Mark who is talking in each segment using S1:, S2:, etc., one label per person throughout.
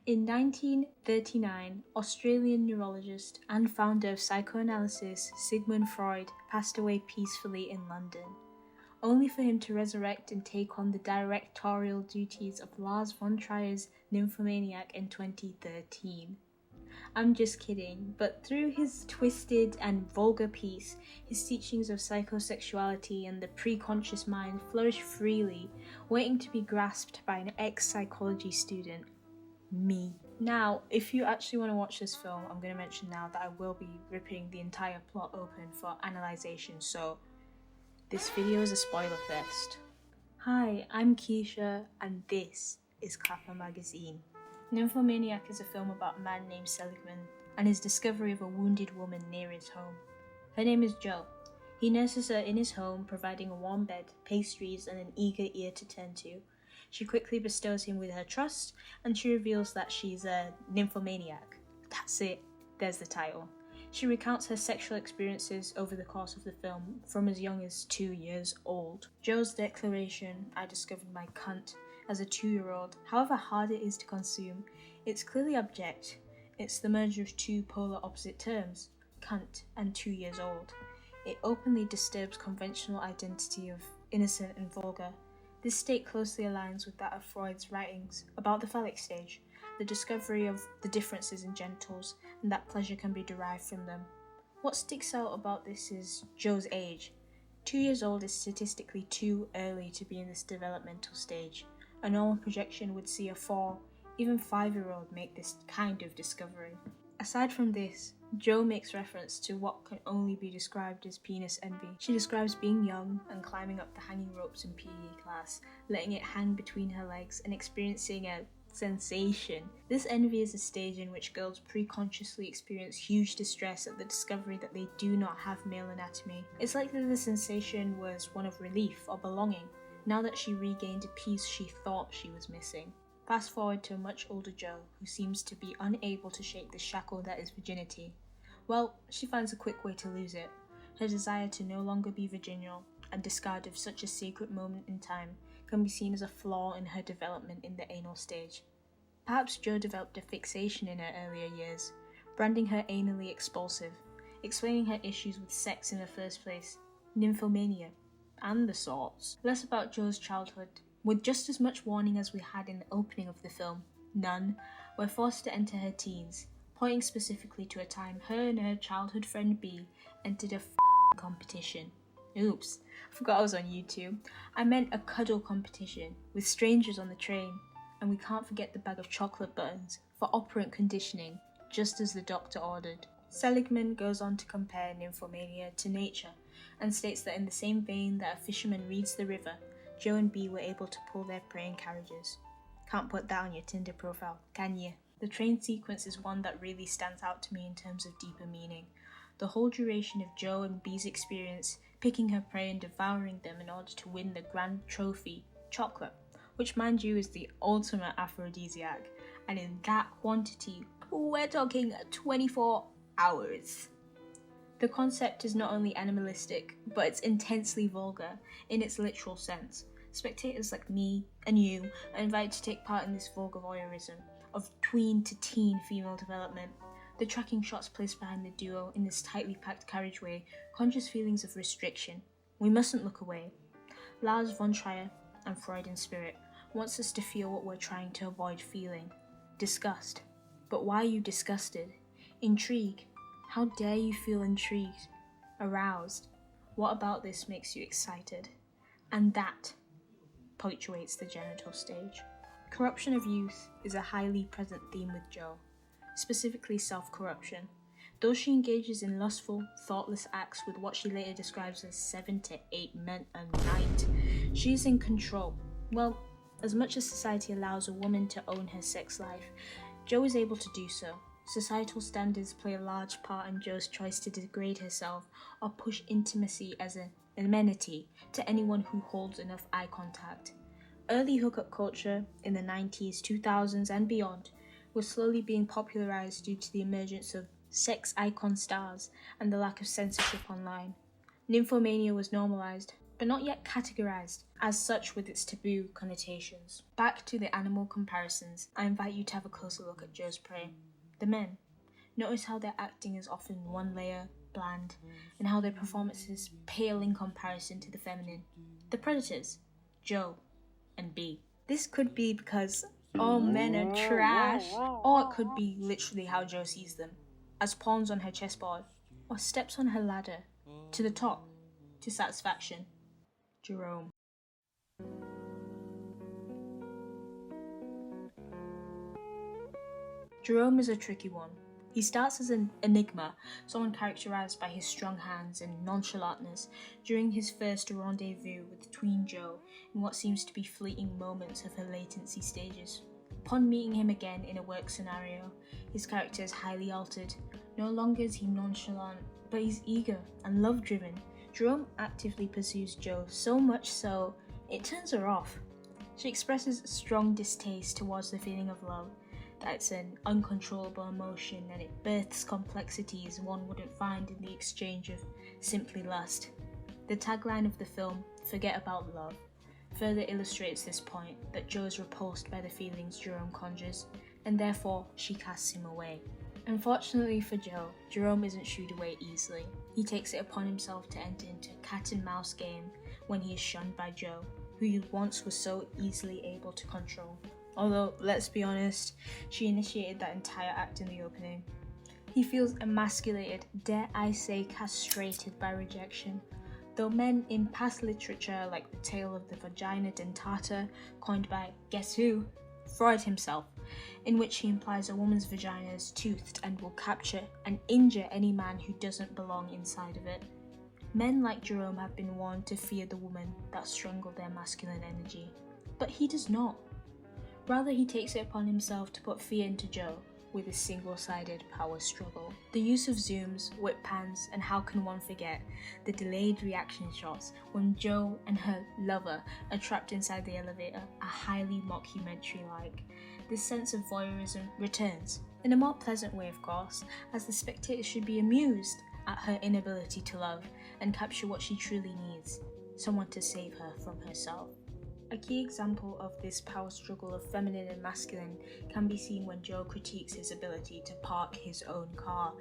S1: In 1939, Australian neurologist and founder of psychoanalysis Sigmund Freud passed away peacefully in London, only for him to resurrect and take on the directorial duties of Lars von Trier's Nymphomaniac in 2013. I'm just kidding, but through his twisted and vulgar piece, his teachings of psychosexuality and the preconscious mind flourish freely, waiting to be grasped by an ex-psychology student. Me. Now, if you actually want to watch this film, I'm going to mention now that I will be ripping the entire plot open for analyzation, so this video is a spoiler fest. Hi, I'm Keisha, and this is Kappa Magazine. Nymphomaniac is a film about a man named Seligman and his discovery of a wounded woman near his home. Her name is Jo. He nurses her in his home, providing a warm bed, pastries, and an eager ear to turn to. She quickly bestows him with her trust, and she reveals that she's a nymphomaniac. That's it, there's the title. She recounts her sexual experiences over the course of the film, from as young as 2 years old. Jo's declaration, "I discovered my cunt," as a 2-year-old, however hard it is to consume, it's clearly abject. It's the merger of two polar opposite terms, cunt and 2 years old. It openly disturbs conventional identity of innocent and vulgar. This state closely aligns with that of Freud's writings about the phallic stage, the discovery of the differences in genitals, and that pleasure can be derived from them. What sticks out about this is Jo's age. 2 years old is statistically too early to be in this developmental stage. A normal projection would see a 4, even 5-year-old make this kind of discovery. Aside from this, Jo makes reference to what can only be described as penis envy. She describes being young and climbing up the hanging ropes in PE class, letting it hang between her legs and experiencing a sensation. This envy is a stage in which girls preconsciously experience huge distress at the discovery that they do not have male anatomy. It's likely the sensation was one of relief or belonging, now that she regained a piece she thought she was missing. Fast forward to a much older Jo, who seems to be unable to shake the shackle that is virginity. Well, she finds a quick way to lose it. Her desire to no longer be virginal and discard of such a sacred moment in time can be seen as a flaw in her development in the anal stage. Perhaps Jo developed a fixation in her earlier years, branding her anally expulsive, explaining her issues with sex in the first place, nymphomania, and the sorts. Less about Jo's childhood. With just as much warning as we had in the opening of the film, none, were forced to enter her teens, pointing specifically to a time her and her childhood friend B entered a competition. Oops, forgot I was on YouTube. I meant a cuddle competition with strangers on the train, and we can't forget the bag of chocolate buttons for operant conditioning, just as the doctor ordered. Seligman goes on to compare nymphomania to nature, and states that in the same vein that a fisherman reads the river, Jo and B were able to pull their prey in carriages. Can't put that on your Tinder profile, can you? The train sequence is one that really stands out to me in terms of deeper meaning. The whole duration of Jo and B's experience, picking her prey and devouring them in order to win the grand trophy, chocolate, which mind you is the ultimate aphrodisiac, and in that quantity, we're talking 24 hours. The concept is not only animalistic, but it's intensely vulgar in its literal sense. Spectators like me and you are invited to take part in this vulgar voyeurism of tween to teen female development. The tracking shots placed behind the duo in this tightly packed carriageway conjures feelings of restriction. We mustn't look away. Lars von Trier, and Freud in spirit, wants us to feel what we're trying to avoid feeling. Disgust. But why are you disgusted? Intrigue. How dare you feel intrigued? Aroused. What about this makes you excited? And that punctuates the genital stage. Corruption of youth is a highly present theme with Jo, specifically self-corruption. Though she engages in lustful, thoughtless acts with what she later describes as 7 to 8 men a night, she is in control. Well, as much as society allows a woman to own her sex life, Jo is able to do so. Societal standards play a large part in Jo's choice to degrade herself or push intimacy as an amenity to anyone who holds enough eye contact. Early hookup culture in the 90s, 2000s and beyond was slowly being popularized due to the emergence of sex icon stars and the lack of censorship online. Nymphomania was normalized, but not yet categorized as such with its taboo connotations. Back to the animal comparisons, I invite you to have a closer look at Joe's prey, the men. Notice how their acting is often one layer, bland, and how their performances pale in comparison to the feminine. The predators, Joe and B. This could be because all men are trash, or it could be literally how Joe sees them, as pawns on her chessboard, or steps on her ladder, to the top, to satisfaction. Jerome. Jerome is a tricky one. He starts as an enigma, someone characterized by his strong hands and nonchalantness during his first rendezvous with tween Joe in what seems to be fleeting moments of her latency stages. Upon meeting him again in a work scenario, his character is highly altered. No longer is he nonchalant, but he's eager and love-driven. Jerome actively pursues Joe, so much so, it turns her off. She expresses a strong distaste towards the feeling of love, that it's an uncontrollable emotion and it births complexities one wouldn't find in the exchange of simply lust. The tagline of the film, "Forget about love," further illustrates this point, that Joe is repulsed by the feelings Jerome conjures, and therefore she casts him away. Unfortunately for Joe, Jerome isn't shooed away easily. He takes it upon himself to enter into a cat and mouse game when he is shunned by Joe, who he once was so easily able to control. Although, let's be honest, she initiated that entire act in the opening. He feels emasculated, dare I say castrated by rejection. Though men in past literature like the tale of the vagina dentata, coined by, guess who? Freud himself, in which he implies a woman's vagina is toothed and will capture and injure any man who doesn't belong inside of it. Men like Jerome have been warned to fear the woman that strangled their masculine energy. But he does not. Rather, he takes it upon himself to put fear into Joe with a single-sided power struggle. The use of zooms, whip pans, and how can one forget the delayed reaction shots when Joe and her lover are trapped inside the elevator are highly mockumentary-like. This sense of voyeurism returns, in a more pleasant way of course, as the spectator should be amused at her inability to love and capture what she truly needs, someone to save her from herself. A key example of this power struggle of feminine and masculine can be seen when Joe critiques his ability to park his own car,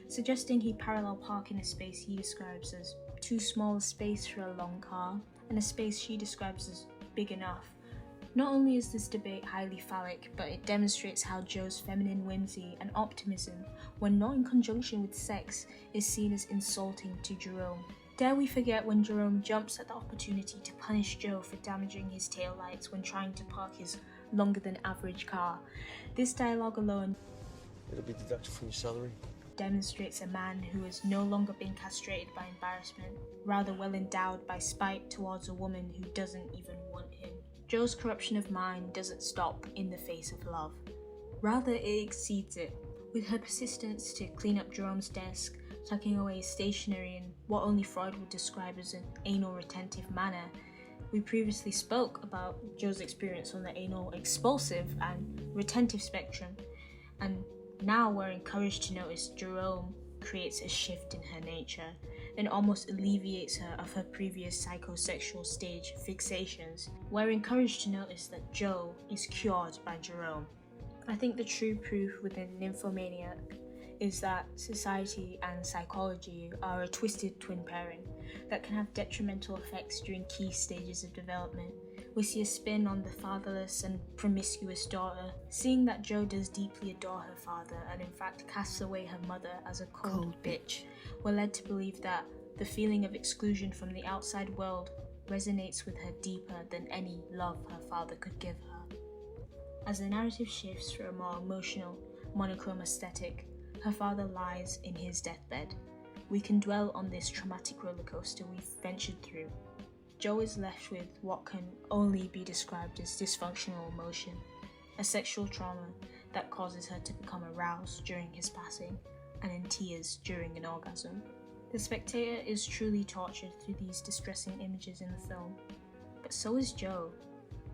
S1: suggesting he parallel park in a space he describes as too small a space for a long car, and a space she describes as big enough. Not only is this debate highly phallic, but it demonstrates how Joe's feminine whimsy and optimism, when not in conjunction with sex, is seen as insulting to Jerome. Dare we forget when Jerome jumps at the opportunity to punish Joe for damaging his taillights when trying to park his longer than average car. This dialogue alone
S2: It'll be deducted from your salary.
S1: Demonstrates a man who has no longer been castrated by embarrassment, rather well endowed by spite towards a woman who doesn't even want him. Joe's corruption of mind doesn't stop in the face of love. Rather, it exceeds it, with her persistence to clean up Jerome's desk, tucking away his stationery in what only Freud would describe as an anal retentive manner. We previously spoke about Joe's experience on the anal expulsive and retentive spectrum, and now we're encouraged to notice Jerome creates a shift in her nature and almost alleviates her of her previous psychosexual stage fixations. We're encouraged to notice that Joe is cured by Jerome. I think the true proof within Nymphomaniac is that society and psychology are a twisted twin pairing that can have detrimental effects during key stages of development. We see a spin on the fatherless and promiscuous daughter, seeing that Joe does deeply adore her father and in fact casts away her mother as a cold bitch. We're led to believe that the feeling of exclusion from the outside world resonates with her deeper than any love her father could give her. As the narrative shifts for a more emotional, monochrome aesthetic, her father lies in his deathbed. We can dwell on this traumatic rollercoaster we've ventured through. Joe is left with what can only be described as dysfunctional emotion, a sexual trauma that causes her to become aroused during his passing and in tears during an orgasm. The spectator is truly tortured through these distressing images in the film, but so is Joe.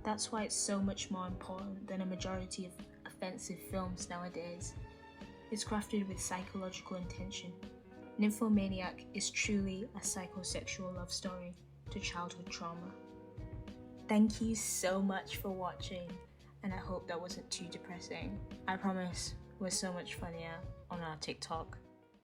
S1: That's why it's so much more important than a majority of offensive films nowadays. It's crafted with psychological intention. Nymphomaniac is truly a psychosexual love story, to childhood trauma. Thank you so much for watching, and I hope that wasn't too depressing. I promise we're so much funnier on our TikTok.